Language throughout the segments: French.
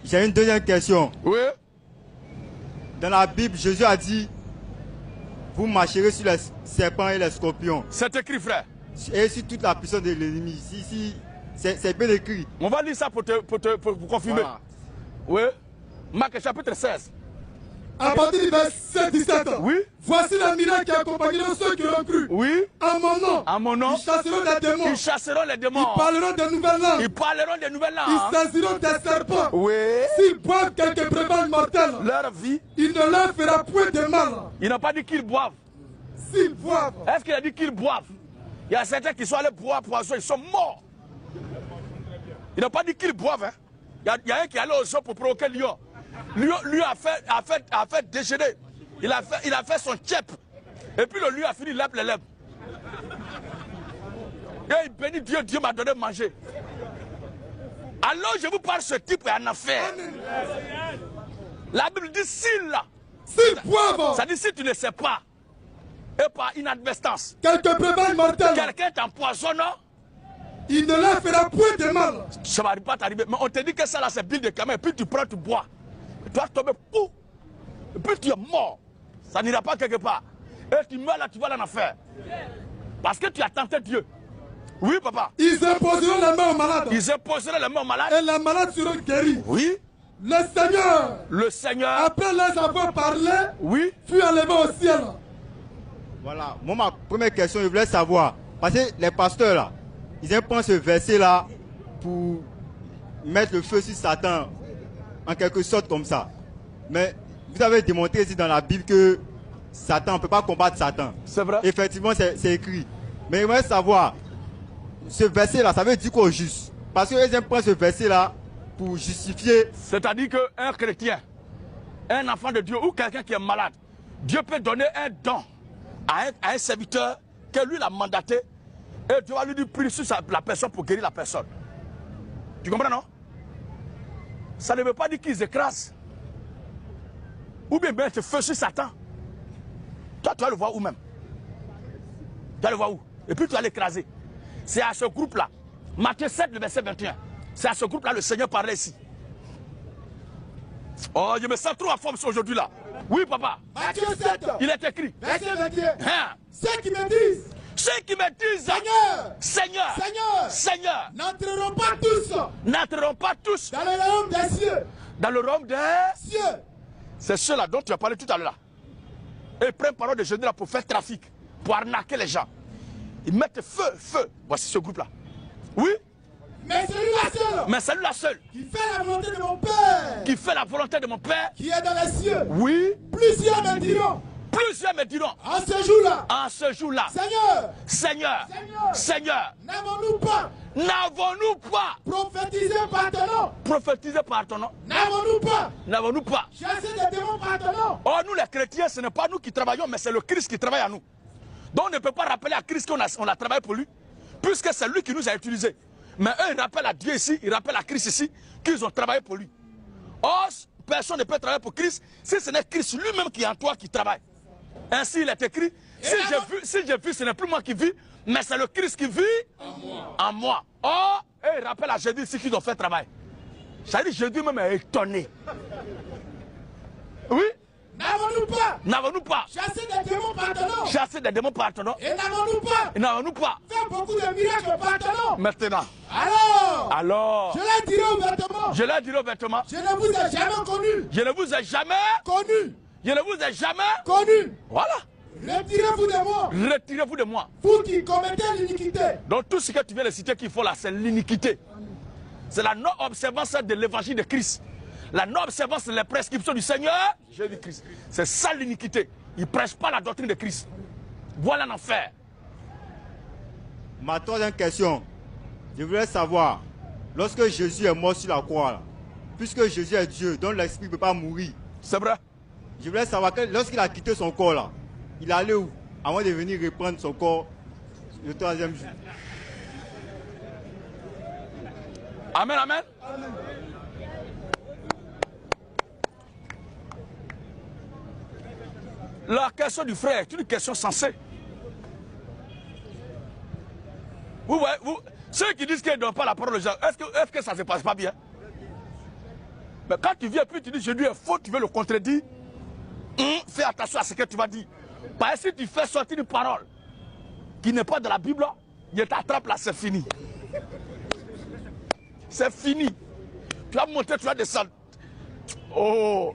J'ai une deuxième question. Oui. Dans la Bible, Jésus a dit, vous marcherez sur les serpents et les scorpions. C'est écrit, frère. Et sur toute la puissance de l'ennemi. Ici, c'est bien écrit. On va lire ça pour confirmer. Voilà. Oui. Marc chapitre 16. À partir du verset 17. Oui. Voici les miracles qui accompagneront ceux qui l'ont cru. Oui. En mon nom. En mon nom. Ils chasseront des démons. Ils chasseront les démons. Ils parleront de nouvelles langues. Ils parleront des nouvelles Ils langues. saisiront des serpents. Oui. S'ils boivent quelques breuvages mortels, Leur vie. il ne leur fera point de mal. Il n'a pas dit qu'ils boivent. S'ils boivent. Est-ce qu'il a dit qu'ils boivent? Il y a certains qui sont allés boire poisson, ils sont morts. Il n'a pas dit qu'ils boivent. Hein. Il y a un qui est allé au zoo pour provoquer Lion. Lui a fait déjeuner. Il a fait son tchèp. Et puis le lion a fini lèvres les lèvres. Et il bénit Dieu, Dieu m'a donné à manger. Alors je vous parle, ce type est en affaire. La Bible dit s'ils boivent. Ça dit si tu ne sais pas. Et par inadvertance. Quelques breuvages mortels. Quelqu'un t'empoisonne. Il ne leur fera point de mal. Ça ne va pas t'arriver. Mais on te dit que ça là c'est pile de caméra. Et puis tu prends, tu bois. Tu vas tomber pou. Et puis tu es mort. Ça n'ira pas quelque part. Et tu meurs là, tu vas dans l'enfer. Parce que tu as tenté Dieu. Oui, papa. Ils imposeront les mains aux malades. Ils imposeront les mains aux malades. Et les malades seront guéris. Oui. Le Seigneur, après leur avoir parlé, oui, fut enlevé au ciel. Voilà. Moi, ma première question, je voulais savoir. Parce que les pasteurs là, ils aiment prendre ce verset là pour mettre le feu sur Satan. En quelque sorte comme ça. Mais vous avez démontré ici dans la Bible que Satan, on ne peut pas combattre Satan. C'est vrai. Effectivement, c'est écrit. Mais j'aimerais savoir, ce verset-là, ça veut dire quoi au juste? Parce qu'ils aiment prendre ce verset-là pour justifier. C'est-à-dire qu'un chrétien, un enfant de Dieu ou quelqu'un qui est malade, Dieu peut donner un don à un serviteur que lui l'a mandaté et Dieu va lui dire prie sur la personne pour guérir la personne. Tu comprends, non? Ça ne veut pas dire qu'ils écrasent. Ou bien mettre feu sur Satan. Toi, tu vas le voir où même? Tu vas le voir où? Et puis tu vas l'écraser. C'est à ce groupe-là. Matthieu 7, le verset 21. C'est à ce groupe-là le Seigneur parlait ici. Oh, je me sens trop en forme aujourd'hui là. Oui, papa. Matthieu 7. Il est écrit. Verset 21. Hein? Ceux qui me disent. Ceux qui me disent. Seigneur. Seigneur. Seigneur. Seigneur. N'entreront pas tous. N'entreront pas tous. Dans le royaume des cieux. Dans le royaume des cieux. C'est ceux-là dont tu as parlé tout à l'heure. Et ils prennent parole de Jésus là pour faire trafic, pour arnaquer les gens. Ils mettent feu. Voici ce groupe-là. Oui. Mais celui-là seul. Mais celui-là seul. Qui fait la volonté de mon Père. Qui fait la volonté de mon Père. Qui est dans les cieux. Oui. Plusieurs me diront. Plusieurs me diront. En ce jour-là. En ce jour-là. Seigneur. Seigneur. Seigneur. Seigneur. N'avons-nous pas. N'avons-nous pas. Prophétisé par ton nom. Prophétisé par ton nom. N'avons-nous pas. N'avons-nous pas. Chassé des démons par ton nom. Oh, nous les chrétiens, ce n'est pas nous qui travaillons, mais c'est le Christ qui travaille à nous. Donc on ne peut pas rappeler à Christ qu'on a travaillé pour lui, puisque c'est lui qui nous a utilisés. Mais eux, ils rappellent à Dieu ici, ils rappellent à Christ ici, qu'ils ont travaillé pour lui. Or, personne ne peut travailler pour Christ si ce n'est Christ lui-même qui est en toi qui travaille. Ainsi, il est écrit, si j'ai vu, ce n'est plus moi qui vis, mais c'est le Christ qui vit en moi. Or, eux, ils rappellent à Jésus ici qu'ils ont fait travail. C'est-à-dire, Jésus même est étonné. Oui? N'avons-nous pas. N'avons-nous pas. Chassé des démons par ton nom. Chassé des démons par ton nom. Et n'avons-nous pas. Et n'avons-nous pas. Fait beaucoup de miracles par ton nom. Maintenant. Alors. Je leur dirai ouvertement. Je leur dirai ouvertement. Je ne vous ai jamais connu. Je ne vous ai jamais connu. Je ne vous ai jamais connu. Voilà. Retirez-vous de moi. Retirez-vous de moi. Vous qui commettez l'iniquité. Donc tout ce que tu viens de citer qu'il faut là, c'est l'iniquité. C'est la non-observance de l'évangile de Christ. La non-observance des prescriptions du Seigneur Jésus-Christ. C'est ça l'iniquité. Ils ne prêchent pas la doctrine de Christ. Voilà l'enfer. Ma troisième question, je voulais savoir, lorsque Jésus est mort sur la croix, là, puisque Jésus est Dieu, donc l'esprit ne peut pas mourir. C'est vrai. Je voulais savoir, lorsqu'il a quitté son corps là, il allait où avant de venir reprendre son corps le troisième jour. Amen, amen. La question du frère est une question sensée. Ceux qui disent qu'ils ne donnent pas la parole aux gens, est-ce que ça ne se passe pas bien? Mais quand tu viens puis tu dis Jésus est faux, tu veux le contredire, fais attention à ce que tu vas dire. Parce que si tu fais sortir une parole qui n'est pas de la Bible, je t'attrape là, c'est fini. C'est fini. Tu vas monter, tu vas descendre. Oh,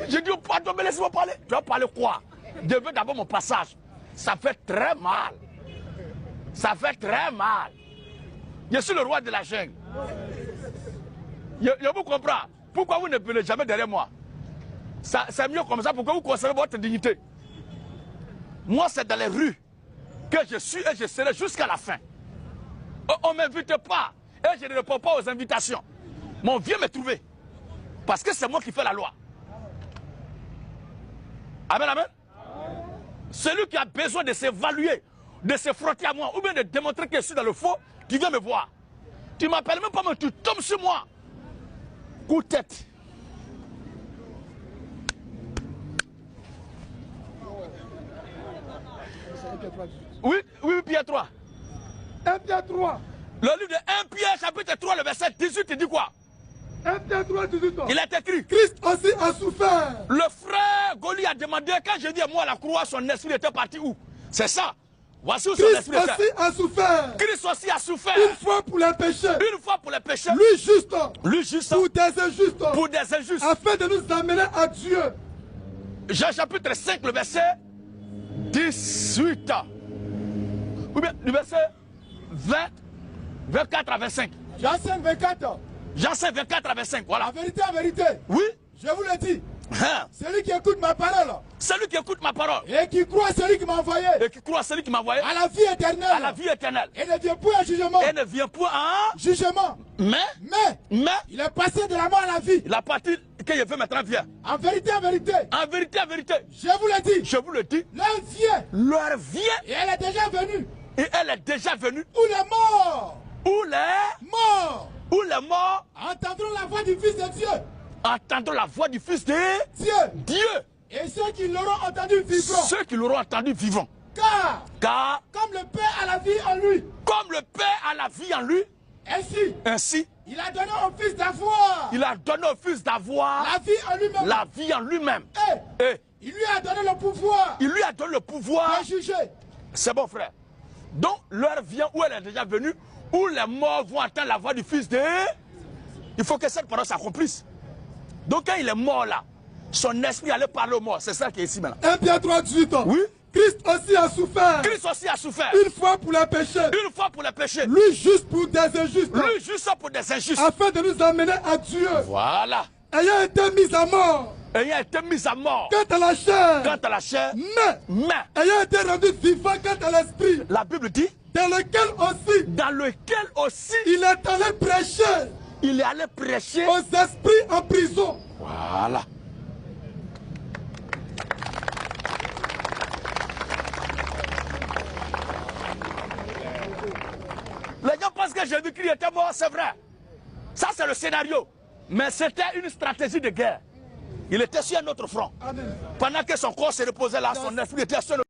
j'ai dit, pardon, mais laisse-moi parler. Tu vas parler quoi? Je veux d'abord mon passage. Ça fait très mal. Ça fait très mal. Je suis le roi de la jungle. Je vous comprends. Pourquoi vous ne venez jamais derrière moi? C'est mieux comme ça pour que vous conservez votre dignité. Moi, c'est dans les rues que je suis et je serai jusqu'à la fin. On ne m'invite pas et je ne réponds pas aux invitations. Mais on vient me trouver. Parce que c'est moi qui fais la loi. Amen, amen. Celui qui a besoin de s'évaluer, de se frotter à moi, ou bien de démontrer que je suis dans le faux, tu viens me voir. Tu m'appelles même pas, mais tu tombes sur moi. Coup de tête. Oui, Pierre 3. 1 Pierre 3. Le livre de 1 Pierre, chapitre 3, le verset 18, il dit quoi? 1 Pierre 3, 18. Il est écrit. Christ aussi a souffert. Le frère Goli a demandé, quand j'ai dit moi à la croix, son esprit était parti où? C'est ça. Voici où son Christ esprit était. aussi a souffert. Christ aussi a souffert. Une fois pour les péchés. Une fois pour les péchés. Lui juste. Lui juste. Pour des injustes. Pour des injustes. Afin de nous amener à Dieu. Jean chapitre 5, le verset 18. Ou bien le verset 20, 24 à 25. Jean 5, 24. Jean 5, 24 à 25, voilà. En vérité, Oui. je vous le dis. Hein? Celui qui écoute ma parole Celui qui écoute ma parole et qui croit à celui qui m'a envoyé et qui croit à celui qui m'a envoyé à la vie éternelle, à la vie éternelle et ne vient point à jugement, et ne vient point à jugement, mais il est passé de la mort à la vie. la partie que je veux maintenant vient. En vérité, En vérité, je vous le dis, je vous le dis, l'heure vient et et elle est déjà venue elle est déjà venue où les morts où les morts entendront la voix du Fils de Dieu, entendront la voix du Fils de Dieu. Et ceux qui l'auront entendu vivront. Ceux qui l'auront entendu vivant. Car comme le Père a la vie en lui, comme le Père a la vie en lui, ainsi il a donné au Fils d'avoir. Il a donné au Fils d'avoir la vie en lui-même. La vie en lui-même. Et il lui a donné le pouvoir. Il lui a donné le pouvoir de juger. C'est bon, frère. Donc l'heure vient où elle est déjà venue, où les morts vont entendre la voix du Fils de... Il faut que cette parole s'accomplisse. Donc quand il est mort là, son esprit allait parler aux morts. C'est ça qui est ici maintenant. 1 Pierre 3, 18. Oui. Christ aussi a souffert. Christ aussi a souffert. Une fois pour les péchés. Une fois pour les péchés. Lui juste pour des injustes. Lui juste pour des injustes. Afin de nous amener à Dieu. Voilà. Ayant été mis à mort. Ayant été mis à mort. Quant à la chair. Quant à la chair. Mais. Ayant été rendu vivant quant à l'esprit. La Bible dit. Dans lequel aussi. Il est allé prêcher. Il est allé prêcher aux esprits en prison. Voilà. Les gens pensent que Jésus-Christ était mort, c'est vrai. Ça, c'est le scénario. Mais c'était une stratégie de guerre. Il était sur un autre front. Amen. Pendant que son corps se reposait là, son esprit était sur le